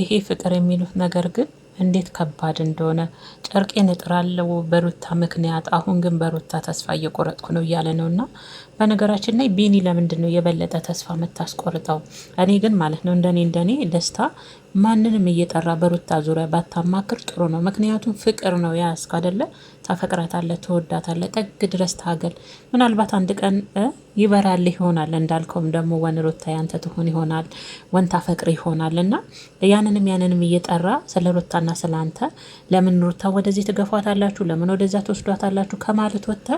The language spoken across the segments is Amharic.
ይሄ ፍቅር የሚሉት ነገር ግን እንዴት ከባድ እንደሆነ ጨርቄን እጥራለሁ በሩታ ምክንያት፣ አሁን ግን በሩታ ተስፋ እየቆረጥኩ ነው እያለ ነው። እና በነገራችን ላይ ቢኒ ለምንድን ነው የበለጠ ተስፋ የምታስቆርጠው? እኔ ግን ማለት ነው እንደኔ ደስታ ማንንም እየጠራ በሩታ ዙሪያ ባታማክር ጥሩ ነው። ምክንያቱም ፍቅር ነው ያስክ አይደለ? ታፈቅራታለህ፣ ትወዳታለህ፣ ጠግ ድረስ ታገል። ምናልባት አንድ ቀን ይበራልህ ይሆናል። እንዳልከውም ደግሞ ወን ሩታ ያንተ ትሆን ይሆናል፣ ወን ታፈቅር ይሆናል። እና ያንንም እየጠራ ስለ ሩታና ስለ አንተ ለምን ሩታ ወደዚህ ትገፏታላችሁ፣ ለምን ወደዛ ትወስዷታላችሁ ከማለት ወጥተ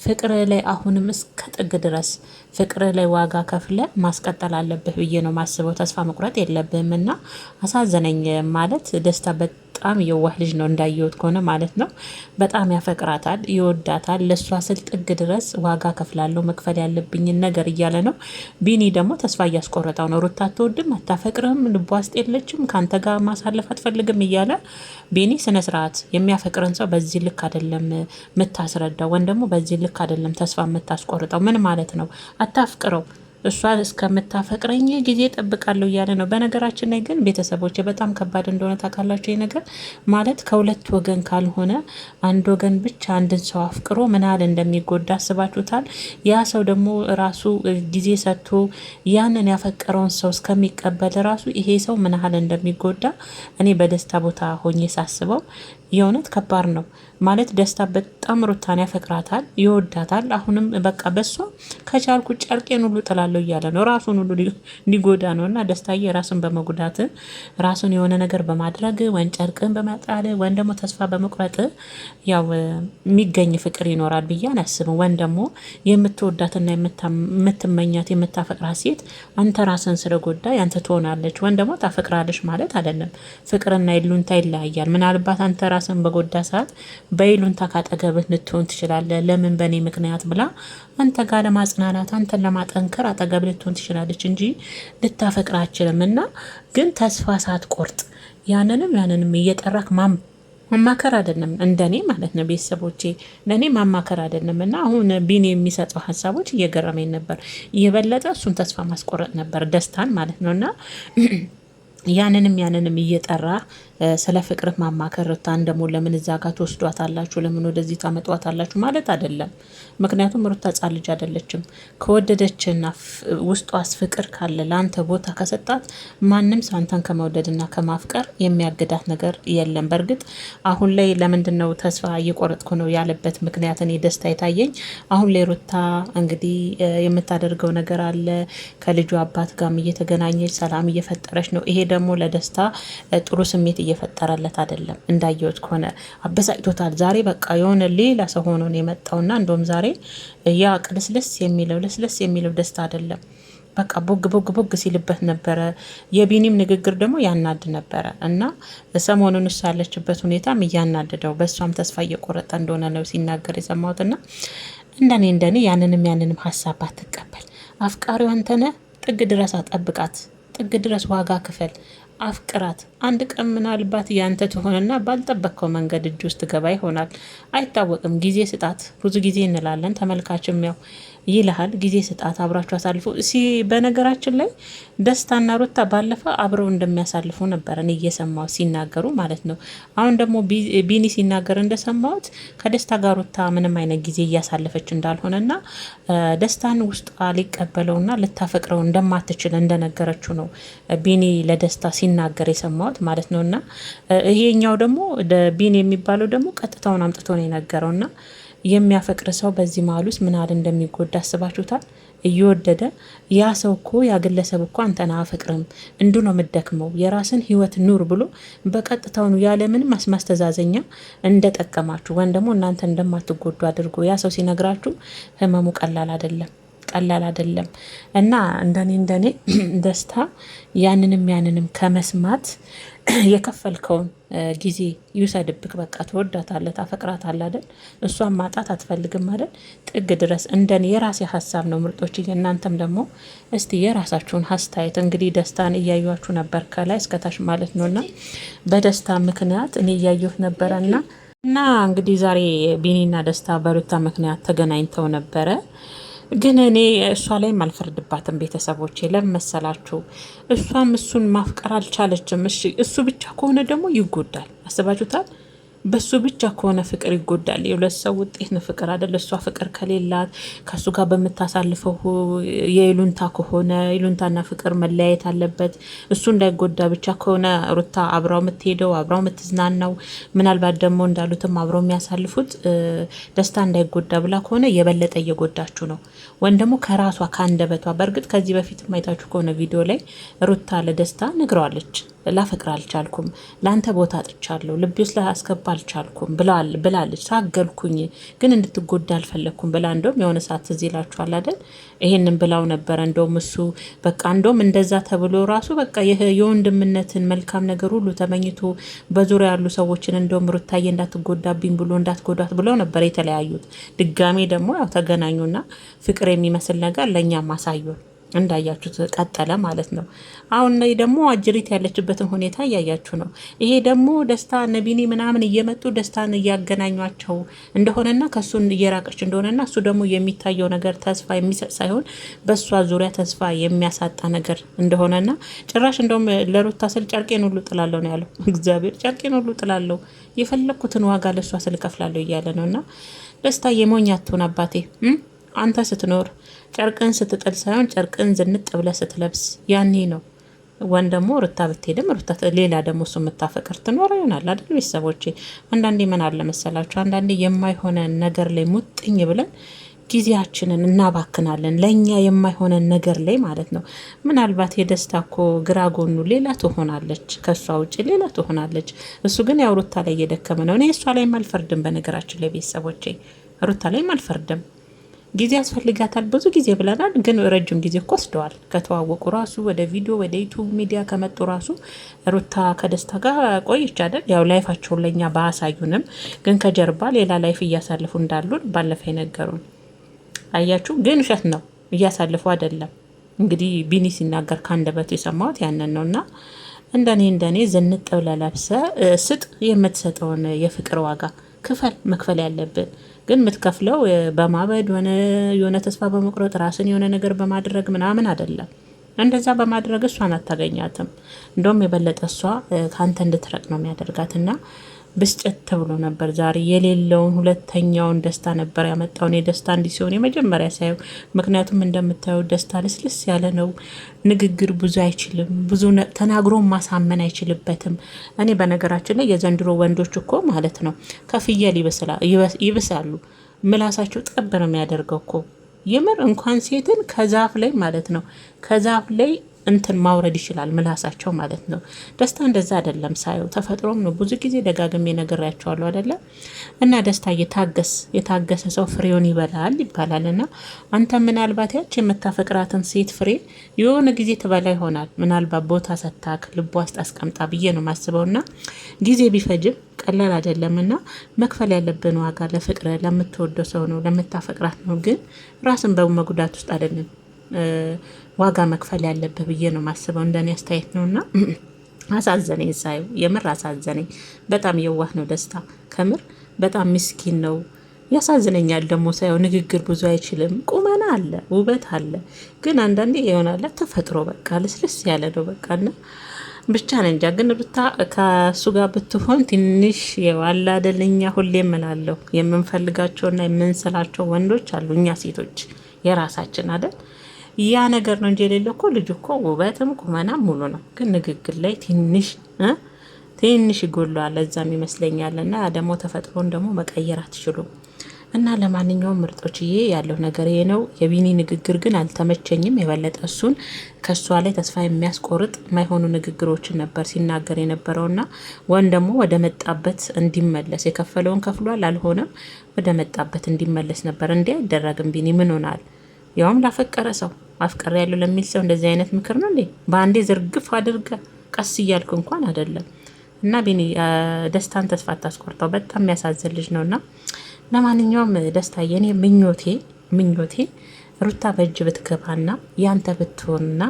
ፍቅር ላይ አሁንም እስከ ጥግ ድረስ ፍቅር ላይ ዋጋ ከፍለ ማስቀጠል አለብህ ብዬ ነው ማስበው። ተስፋ መቁረጥ የለብህም። እና አሳዘነኝ ማለት ደስታ በጣም የዋህ ልጅ ነው እንዳየሁት ከሆነ ማለት ነው። በጣም ያፈቅራታል፣ ይወዳታል። ለእሷ ስል ጥግ ድረስ ዋጋ ከፍላለሁ፣ መክፈል ያለብኝን ነገር እያለ ነው። ቢኒ ደግሞ ተስፋ እያስቆረጠው ነው። ሩታ አትወድም፣ አታፈቅርም፣ ልቧ ውስጥ የለችም፣ ከአንተ ጋር ማሳለፍ አትፈልግም እያለ ቢኒ ስነ ስርዓት የሚያፈቅርን ሰው በዚህ ልክ አይደለም የምታስረዳው፣ ወይም ደግሞ በዚህ ልክ አይደለም ተስፋ የምታስቆርጠው። ምን ማለት ነው? አታፍቅረው፣ እሷ እስከምታፈቅረኝ ጊዜ ጠብቃለሁ እያለ ነው። በነገራችን ላይ ግን ቤተሰቦች በጣም ከባድ እንደሆነ ታውቃላችሁ። ይህ ነገር ማለት ከሁለት ወገን ካልሆነ አንድ ወገን ብቻ አንድን ሰው አፍቅሮ ምን ያህል እንደሚጎዳ አስባችሁታል? ያ ሰው ደግሞ ራሱ ጊዜ ሰጥቶ ያንን ያፈቀረውን ሰው እስከሚቀበል ራሱ ይሄ ሰው ምን ያህል እንደሚጎዳ እኔ በደስታ ቦታ ሆኜ ሳስበው የእውነት ከባድ ነው። ማለት ደስታ በጣም ሩታን ያፈቅራታል፣ ይወዳታል። አሁንም በቃ በሷ ከቻልኩ ጨርቄን ሁሉ ጥላለሁ እያለ ነው። ራሱን ሁሉ ሊጎዳ ነው። እና ደስታዬ ራሱን በመጉዳት ራሱን የሆነ ነገር በማድረግ ወይም ጨርቅን በማጣል ወይም ደግሞ ተስፋ በመቁረጥ ያው የሚገኝ ፍቅር ይኖራል ብዬ አላስብም። ወይም ደግሞ የምትወዳትና የምትመኛት የምታፈቅራት ሴት አንተ ራስን ስለጎዳ ያንተ ትሆናለች ወይም ደግሞ ታፈቅራለች ማለት አይደለም። ፍቅርና ይሉንታ ይለያያል። ምናልባት አንተ ራስን በጎዳ ሰዓት በይሉንታ ካጠገብህ ልትሆን ትችላለህ። ለምን በእኔ ምክንያት ብላ አንተ ጋር ለማጽናናት አንተን ለማጠንከር አጠገብ ልትሆን ትችላለች እንጂ ልታፈቅር አችልም። እና ግን ተስፋ ሳትቆርጥ ያንንም እየጠራክ ማማከር አይደለም፣ እንደኔ ማለት ነው ቤተሰቦቼ፣ ለእኔ ማማከር አይደለም። እና አሁን ቢኒ የሚሰጠው ሀሳቦች እየገረመኝ ነበር። የበለጠ እሱን ተስፋ ማስቆረጥ ነበር፣ ደስታን ማለት ነው። እና ያንንም እየጠራ ስለ ፍቅር ማማከር ሩታን ደግሞ ለምን እዛ ጋር ትወስዷታላችሁ፣ ለምን ወደዚህ ታመጧታላችሁ ማለት አይደለም። ምክንያቱም ሩታ ሕፃን ልጅ አይደለችም። ከወደደችና ውስጧስ ፍቅር ካለ ለአንተ ቦታ ከሰጣት ማንም ሰው አንተን ከመውደድና ከማፍቀር የሚያግዳት ነገር የለም። በእርግጥ አሁን ላይ ለምንድን ነው ተስፋ እየቆረጥኩ ነው ያለበት ምክንያት እኔ ደስታ የታየኝ አሁን ላይ ሩታ እንግዲህ የምታደርገው ነገር አለ። ከልጁ አባት ጋርም እየተገናኘች ሰላም እየፈጠረች ነው። ይሄ ደግሞ ለደስታ ጥሩ ስሜት እየፈጠረለት አይደለም። እንዳየሁት ከሆነ አበሳጭቶታል። ዛሬ በቃ የሆነ ሌላ ሰው ሆኖ ነው የመጣውና እንደውም ዛሬ ያ ቅልስልስ የሚለው ደስታ አይደለም። በቃ ቦግ ሲልበት ነበረ። የቢኒም ንግግር ደግሞ ያናድ ነበረ እና ሰሞኑን እሷ ያለችበት ሁኔታም እያናደደው በእሷም ተስፋ እየቆረጠ እንደሆነ ነው ሲናገር የሰማሁትና እንደኔ ያንንም ሀሳብ አትቀበል። አፍቃሪው አንተነህ ጥግ ድረስ አጠብቃት፣ ጥግ ድረስ ዋጋ ክፈል፣ አፍቅራት። አንድ ቀን ምናልባት ያንተ ትሆንና ባልጠበቅከው መንገድ እጅ ውስጥ ገባ ይሆናል። አይታወቅም። ጊዜ ስጣት። ብዙ ጊዜ እንላለን፣ ተመልካችም ያው ይልሃል። ጊዜ ስጣት፣ አብራችሁ አሳልፉ። በነገራችን ላይ ደስታና ሩታ ባለፈ አብረው እንደሚያሳልፉ ነበር እኔ እየሰማሁት ሲናገሩ ማለት ነው። አሁን ደግሞ ቢኒ ሲናገር እንደሰማሁት ከደስታ ጋር ሩታ ምንም አይነት ጊዜ እያሳለፈች እንዳልሆነና ደስታን ውስጧ ሊቀበለውና ልታፈቅረው እንደማትችል እንደነገረችው ነው ቢኒ ለደስታ ሲናገር የሰማሁት ማለት ነው። እና ይሄኛው ደግሞ ቢኒ የሚባለው ደግሞ ቀጥታውን አምጥቶ ነው የነገረውና የሚያፈቅር ሰው በዚህ መሀል ውስጥ ምን ያህል እንደሚጎዳ አስባችሁታል? እየወደደ ያ ሰው እኮ ያ ግለሰብ እኮ አንተን አያፈቅርም፣ እንዱ ነው የምትደክመው፣ የራስን ህይወት ኑር ብሎ በቀጥታውኑ ያለምንም ማስተዛዘኛ እንደጠቀማችሁ ወይም ደግሞ እናንተ እንደማትጎዱ አድርጎ ያ ሰው ሲነግራችሁ ህመሙ ቀላል አይደለም። እና እንደኔ ደስታ ያንንም ከመስማት የከፈልከውን ጊዜ ይውሰድብክ። በቃ ትወዳታለህ፣ ታፈቅራታለህ አይደል? እሷን ማጣት አትፈልግም አይደል? ጥግ ድረስ እንደኔ የራሴ ሀሳብ ነው ምርጦች። እናንተም ደግሞ እስቲ የራሳችሁን አስተያየት እንግዲህ ደስታን እያዩችሁ ነበር ከላይ እስከታች ማለት ነውና በደስታ ምክንያት እኔ እያየሁት ነበረና እንግዲህ ዛሬ ቢኒና ደስታ በሩታ ምክንያት ተገናኝተው ነበረ። ግን እኔ እሷ ላይም አልፈርድባትም። ቤተሰቦቼ ለምን መሰላችሁ? እሷም እሱን ማፍቀር አልቻለችም። እሺ እሱ ብቻ ከሆነ ደግሞ ይጎዳል። አስባችሁታል? በሱ ብቻ ከሆነ ፍቅር ይጎዳል። የሁለት ሰው ውጤት ነው ፍቅር አይደል? እሷ ፍቅር ከሌላት ከሱ ጋር በምታሳልፈው የይሉንታ ከሆነ ይሉንታና ፍቅር መለያየት አለበት። እሱ እንዳይጎዳ ብቻ ከሆነ ሩታ አብራው የምትሄደው አብራው የምትዝናናው ምናልባት ደግሞ እንዳሉትም አብረው የሚያሳልፉት ደስታ እንዳይጎዳ ብላ ከሆነ የበለጠ እየጎዳችሁ ነው። ወይም ደግሞ ከራሷ ከአንደበቷ በእርግጥ ከዚህ በፊት ማየታችሁ ከሆነ ቪዲዮ ላይ ሩታ ለደስታ ነግረዋለች። ላፈቅር አልቻልኩም፣ ለአንተ ቦታ አጥቻለሁ፣ ልቤ ውስጥ ላስገባ አልቻልኩም ብላለች። ታገልኩኝ ግን እንድትጎዳ አልፈለግኩም ብላ እንደውም የሆነ ሰዓት ትዝ ይላችኋል አይደል? ይሄንን ብላው ነበረ። እንደውም እሱ በቃ እንደውም እንደዛ ተብሎ ራሱ በቃ የወንድምነትን መልካም ነገር ሁሉ ተመኝቶ በዙሪያ ያሉ ሰዎችን እንደውም ሩታዬ እንዳትጎዳብኝ ብሎ እንዳትጎዳት ብለው ነበር የተለያዩት። ድጋሜ ደግሞ ያው ተገናኙና ፍቅር የሚመስል ነገር ለእኛም አሳዩን። እንዳያችሁት ቀጠለ ማለት ነው። አሁን ላይ ደግሞ አጅሪት ያለችበትን ሁኔታ እያያችሁ ነው። ይሄ ደግሞ ደስታ ነቢኒ ምናምን እየመጡ ደስታን እያገናኟቸው እንደሆነና ከሱን እየራቀች እንደሆነና እሱ ደግሞ የሚታየው ነገር ተስፋ የሚሰጥ ሳይሆን በእሷ ዙሪያ ተስፋ የሚያሳጣ ነገር እንደሆነና ጭራሽ እንደውም ለሩታ ስል ጨርቄን ሁሉ ጥላለሁ ነው ያለው። እግዚአብሔር ጨርቄን ሁሉ ጥላለሁ፣ የፈለግኩትን ዋጋ ለእሷ ስል ከፍላለሁ እያለ ነው። እና ደስታ የሞኝ አትሆን አባቴ። አንተ ስትኖር ጨርቅን ስትጥል ሳይሆን ጨርቅን ዝንጥ ብለ ስትለብስ ያኔ ነው። ወን ደግሞ ሩታ ብትሄድም ሩታ ሌላ ደግሞ እሱ የምታፈቅር ትኖረ ይሆናል አይደል? ቤተሰቦቼ አንዳንዴ ምን አለ መሰላችሁ፣ አንዳንዴ የማይሆነ ነገር ላይ ሙጥኝ ብለን ጊዜያችንን እናባክናለን። ለእኛ የማይሆነን ነገር ላይ ማለት ነው። ምናልባት የደስታ እኮ ግራ ጎኑ ሌላ ትሆናለች፣ ከእሷ ውጭ ሌላ ትሆናለች። እሱ ግን ያው ሩታ ላይ እየደከመ ነው። እኔ እሷ ላይም አልፈርድም። በነገራችን ላይ ቤተሰቦቼ ሩታ ላይም አልፈርድም። ጊዜ ያስፈልጋታል። ብዙ ጊዜ ብለናል፣ ግን ረጅም ጊዜ እኮ ወስደዋል። ከተዋወቁ ራሱ ወደ ቪዲዮ ወደ ዩቱብ ሚዲያ ከመጡ ራሱ ሩታ ከደስታ ጋር ቆይች አይደል? ያው ላይፋቸውን ለእኛ ባያሳዩንም ግን ከጀርባ ሌላ ላይፍ እያሳልፉ እንዳሉን ባለፈ ነገሩን አያችሁ። ግን ውሸት ነው፣ እያሳልፉ አይደለም። እንግዲህ ቢኒ ሲናገር ከአንደበቱ የሰማሁት ያንን ነው። እና እንደኔ ዝንጥ ብለህ ለብሰህ ስጥ የምትሰጠውን የፍቅር ዋጋ መክፈል ያለብን ግን የምትከፍለው በማበድ የሆነ ተስፋ በመቁረጥ ራስን የሆነ ነገር በማድረግ ምናምን አይደለም። እንደዛ በማድረግ እሷን አታገኛትም። እንደውም የበለጠ እሷ ከአንተ እንድትረቅ ነው የሚያደርጋትና ብስጭት ተብሎ ነበር ዛሬ የሌለውን ሁለተኛውን ደስታ ነበር ያመጣውን የደስታ እንዲህ ሲሆን የመጀመሪያ ሳየው። ምክንያቱም እንደምታየው ደስታ ልስልስ ያለ ነው። ንግግር ብዙ አይችልም፣ ብዙ ተናግሮ ማሳመን አይችልበትም። እኔ በነገራችን ላይ የዘንድሮ ወንዶች እኮ ማለት ነው ከፍየል ይብሳሉ። ምላሳቸው ጠብ ነው የሚያደርገው እኮ የምር እንኳን ሴትን ከዛፍ ላይ ማለት ነው ከዛፍ ላይ እንትን ማውረድ ይችላል ምላሳቸው ማለት ነው። ደስታ እንደዛ አይደለም ሳየው፣ ተፈጥሮም ነው። ብዙ ጊዜ ደጋግሜ ነግሬያቸዋለሁ አይደለም። እና ደስታ የታገሰ ሰው ፍሬውን ይበላል ይባላል። እና አንተ ምናልባት ያች የምታፈቅራትን ሴት ፍሬ የሆነ ጊዜ ትበላ ይሆናል። ምናልባት ቦታ ሰታክ ልቧ ውስጥ አስቀምጣ ብዬ ነው ማስበው። እና ጊዜ ቢፈጅም ቀላል አይደለም። እና መክፈል ያለብን ዋጋ ለፍቅር ለምትወደው ሰው ነው፣ ለምታፈቅራት ነው። ግን ራስን በመጉዳት ውስጥ አይደለም ዋጋ መክፈል ያለብህ ብዬ ነው ማስበው። እንደኔ አስተያየት ነውና አሳዘነኝ ሳየው፣ የምር አሳዘነኝ። በጣም የዋህ ነው ደስታ፣ ከምር በጣም ምስኪን ነው። ያሳዝነኛል ደግሞ ሳየው። ንግግር ብዙ አይችልም፣ ቁመና አለ፣ ውበት አለ። ግን አንዳንዴ ይሆናል ተፈጥሮ በቃ ልስልስ ያለ ነው በቃ። እና ብቻ ነኝ እንጃ። ግን ሩታ ከሱ ጋር ብትሆን ትንሽ የዋላ አይደለኛ። ሁሌ እምላለሁ የምንፈልጋቸውና የምንስላቸው ወንዶች አሉ፣ እኛ ሴቶች የራሳችን አይደል? ያ ነገር ነው እንጂ የሌለው እኮ ልጅ እኮ ውበትም ቁመናም ሙሉ ነው። ግን ንግግር ላይ ትንሽ ይጎለዋል፣ እዛም ይመስለኛል። እና ደግሞ ተፈጥሮን ደግሞ መቀየር አትችሉም። እና ለማንኛውም ምርጦችዬ ያለው ነገር ይሄ ነው። የቢኒ ንግግር ግን አልተመቸኝም። የበለጠ እሱን ከሷ ላይ ተስፋ የሚያስቆርጥ የማይሆኑ ንግግሮችን ነበር ሲናገር የነበረውና ወን ደግሞ ወደ መጣበት እንዲመለስ የከፈለውን ከፍሏል፣ አልሆነም ወደ መጣበት እንዲመለስ ነበር። እንዲህ አይደረግም። ቢኒ ምን ሆናል? ያውም ላፈቀረ ሰው አፍቀር ያለው ለሚል ሰው እንደዚህ አይነት ምክር ነው እንዴ? በአንዴ ዝርግፍ አድርገ ቀስ እያልክ እንኳን አይደለም። እና ቢኒ ደስታን ተስፋ አታስቆርጠው። በጣም የሚያሳዝን ልጅ ነውና ለማንኛውም ደስታ የኔ ምኞቴ ሩታ በእጅ ብትገባና ያንተ ብትሆንና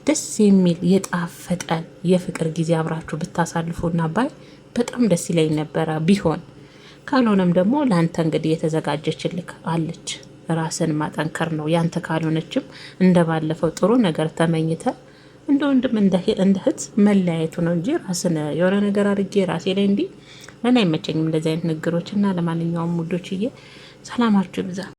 ደስ የሚል የጣፈጠ የፍቅር ጊዜ አብራችሁ ብታሳልፉና ባይ በጣም ደስ ይለኝ ነበረ ቢሆን። ካልሆነም ደግሞ ለአንተ እንግዲህ የተዘጋጀችልክ አለች ራስን ማጠንከር ነው። ያንተ ካልሆነችም እንደ ባለፈው ጥሩ ነገር ተመኝተ እንደ ወንድም እንደ እህት መለያየቱ ነው እንጂ ራስን የሆነ ነገር አድርጌ ራሴ ላይ እንዲህ ምን አይመቸኝም እንደዚህ አይነት ንግግሮች። እና ለማንኛውም ሙዶችዬ ሰላማችሁ ይብዛ።